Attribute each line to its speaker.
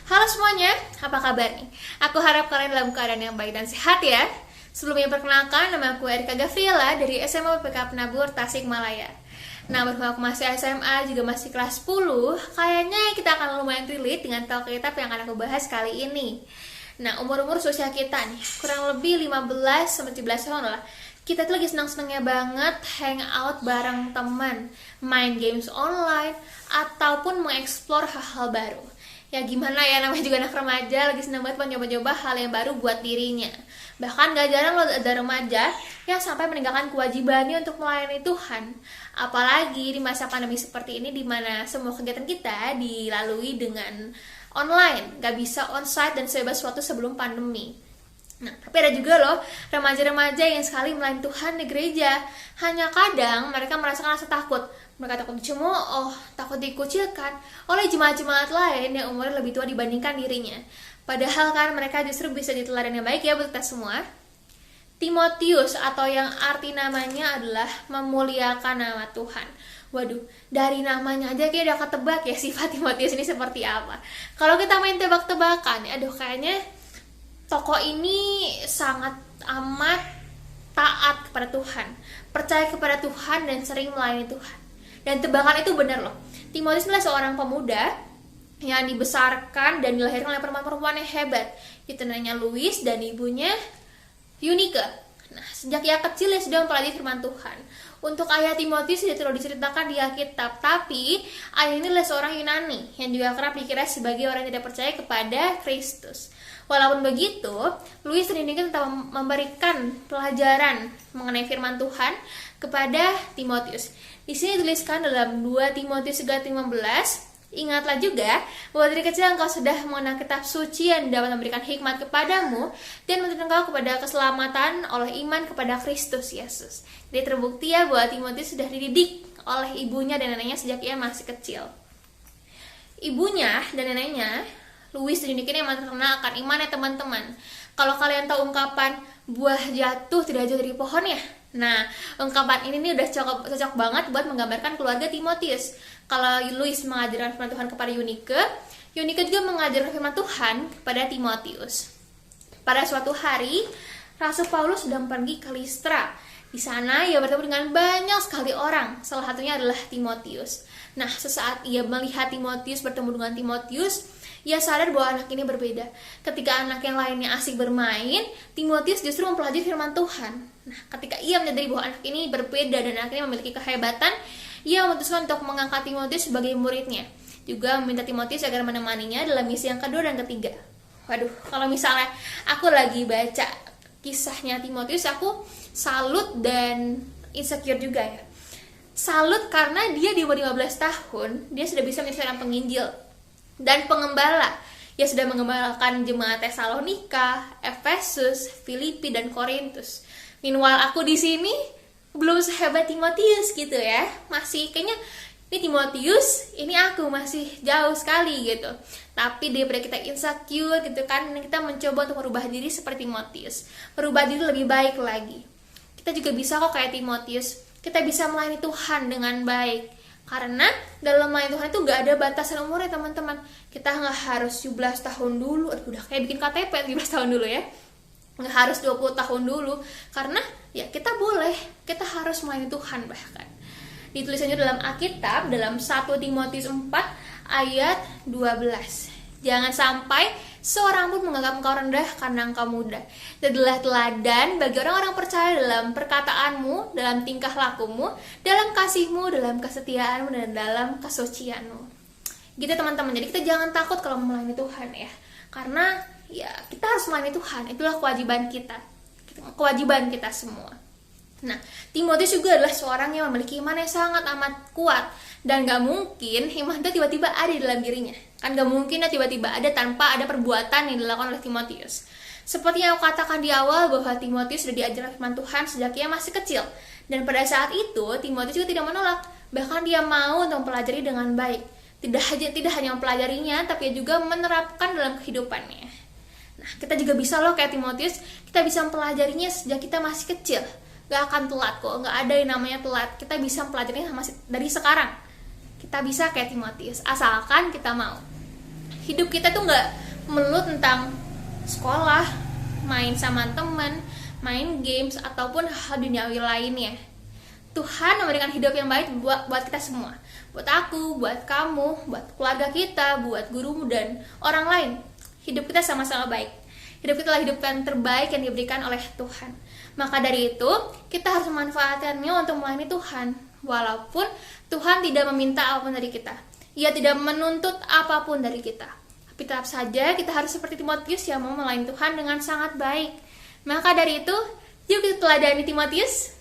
Speaker 1: Halo semuanya, apa kabar nih? Aku harap kalian dalam keadaan yang baik dan sehat ya. Sebelumnya perkenalkan, nama aku Erika Gavriela dari SMA PPK Penabur Tasikmalaya. Nah, berhubung aku masih SMA, juga masih kelas 10, kayaknya kita akan lumayan relate dengan talk kitab yang akan aku bahas kali ini. Nah, umur-umur sosial kita nih, kurang lebih 15-17 tahun lah. Kita tuh lagi senang-senangnya banget hangout bareng teman, main games online, ataupun mengeksplor hal-hal baru. Ya gimana ya, namanya juga anak remaja, lagi senang banget mencoba-coba hal yang baru buat dirinya. Bahkan gak jarang loh ada remaja yang sampai meninggalkan kewajibannya untuk melayani Tuhan. Apalagi di masa pandemi seperti ini, di mana semua kegiatan kita dilalui dengan online, gak bisa onsite dan sebebas waktu sebelum pandemi. Nah, tapi ada juga loh remaja-remaja yang sekali melayani Tuhan di gereja. Hanya kadang mereka merasakan rasa takut. Mereka takut dicemooh, takut dikucilkan oleh jemaat-jemaat lain yang umurnya lebih tua dibandingkan dirinya. Padahal kan mereka justru bisa jadi teladan yang baik ya buat kita semua. Timotius atau yang arti namanya adalah memuliakan nama Tuhan. Waduh, dari namanya aja kayak udah ketebak ya sifat Timotius ini seperti apa. Kalau kita main tebak-tebakan, aduh kayaknya tokoh ini sangat amat taat kepada Tuhan, percaya kepada Tuhan dan sering melayani Tuhan. Dan tebakan itu benar loh. Timotius adalah seorang pemuda yang dibesarkan dan dilahirkan oleh perempuan-perempuan yang hebat. Itu namanya Louis dan ibunya Eunike. Nah, sejak ia kecil dia sudah mempelajari firman Tuhan. Untuk ayah Timotius tidak terlalu diceritakan di Alkitab, tapi ayah ini adalah seorang Yunani yang juga kerap dikira sebagai orang yang tidak percaya kepada Kristus. Walaupun begitu, Louis dan Eunike tetap memberikan pelajaran mengenai firman Tuhan kepada Timotius. Di sini dituliskan dalam 2 Timotius 3:15, ingatlah juga bahwa dari kecil engkau sudah mengenal kitab suci yang dapat memberikan hikmat kepadamu dan menuntun engkau kepada keselamatan oleh iman kepada Kristus Yesus. Jadi terbukti ya bahwa Timotius sudah dididik oleh ibunya dan neneknya sejak ia masih kecil. Ibunya dan neneknya, Louis dan Eunike, yang terkenal akan iman ya teman-teman. Kalau kalian tahu ungkapan buah jatuh tidak jauh dari pohon ya, nah ungkapan ini nih udah cocok banget buat menggambarkan keluarga Timotius. Kalau Louis mengajarkan firman Tuhan kepada Eunike, Eunike juga mengajarkan firman Tuhan kepada Timotius. Pada suatu hari, Rasul Paulus sedang pergi ke Listra. Di sana ia bertemu dengan banyak sekali orang, salah satunya adalah Timotius. Nah, sesaat ia melihat Timotius bertemu dengan Timotius, ia sadar bahwa anak ini berbeda. Ketika anak yang lainnya asik bermain, Timotius justru mempelajari firman Tuhan. Nah, ketika ia menyadari bahwa anak ini berbeda dan anak ini memiliki kehebatan, ia memutuskan untuk mengangkat Timotius sebagai muridnya. Juga meminta Timotius agar menemaninya dalam misi yang kedua dan ketiga. Waduh, kalau misalnya aku lagi baca kisahnya Timotius, aku salut dan insecure juga ya. Salut karena dia di umur 15 tahun, dia sudah bisa menjadi seorang penginjil dan pengembala. Ia sudah mengembalakan jemaat Tesalonika, Efesus, Filipi, dan Korintus. Meanwhile aku di sini belum sehebat Timotius gitu ya. Masih kayaknya ini Timotius, ini aku masih jauh sekali gitu. Tapi daripada kita insecure gitu kan, kita mencoba untuk merubah diri seperti Timotius, merubah diri lebih baik lagi. Kita juga bisa kok kayak Timotius. Kita bisa melayani Tuhan dengan baik. Karena dalam melayani Tuhan itu gak ada batasan umurnya teman-teman. Kita gak harus 17 tahun dulu. Aduh, udah kayak bikin KTP 17 tahun dulu ya. Gak harus 20 tahun dulu. Karena ya kita boleh. Kita harus melayani Tuhan bahkan. Ditulisannya dalam Alkitab, dalam 1 Timotius 4 ayat 12. Jangan sampai seorang pun menganggap engkau rendah karena engkau muda. Jadilah teladan bagi orang-orang percaya dalam perkataanmu, dalam tingkah lakumu, dalam kasihmu, dalam kesetiaanmu, dan dalam kesucianmu. Gitu teman-teman. Jadi kita jangan takut kalau melayani Tuhan ya. Karena ya kita harus melayani Tuhan. Itulah kewajiban kita. Kewajiban kita semua. Nah, Timotius juga adalah seorang yang memiliki iman yang sangat amat kuat. Dan gak mungkin iman itu tiba-tiba ada di dalam dirinya. Kan gak mungkin ya tiba-tiba ada tanpa ada perbuatan yang dilakukan oleh Timotius. Seperti yang aku katakan di awal bahwa Timotius sudah diajarkan firman Tuhan sejak ia masih kecil. Dan pada saat itu Timotius juga tidak menolak. Bahkan dia mau untuk mempelajari dengan baik. Tidak hanya mempelajarinya, tapi juga menerapkan dalam kehidupannya. Nah, kita juga bisa loh kayak Timotius, kita bisa mempelajarinya sejak kita masih kecil. Gak akan telat kok, gak ada yang namanya telat. Kita bisa mempelajarinya dari sekarang. Kita bisa kayak Timotius, asalkan kita mau. Hidup kita tuh nggak melulu tentang sekolah, main sama teman, main games, ataupun hal duniawi lainnya. Tuhan memberikan hidup yang baik buat kita semua. Buat aku, buat kamu, buat keluarga kita, buat gurumu, dan orang lain. Hidup kita sama-sama baik. Hidup kita adalah hidup yang terbaik yang diberikan oleh Tuhan. Maka dari itu, kita harus memanfaatkannya untuk melayani Tuhan. Walaupun Tuhan tidak meminta apapun dari kita. Ia tidak menuntut apapun dari kita. Tapi tetap saja kita harus seperti Timotius yang mau melayani Tuhan dengan sangat baik. Maka dari itu, yuk kita teladani Timotius.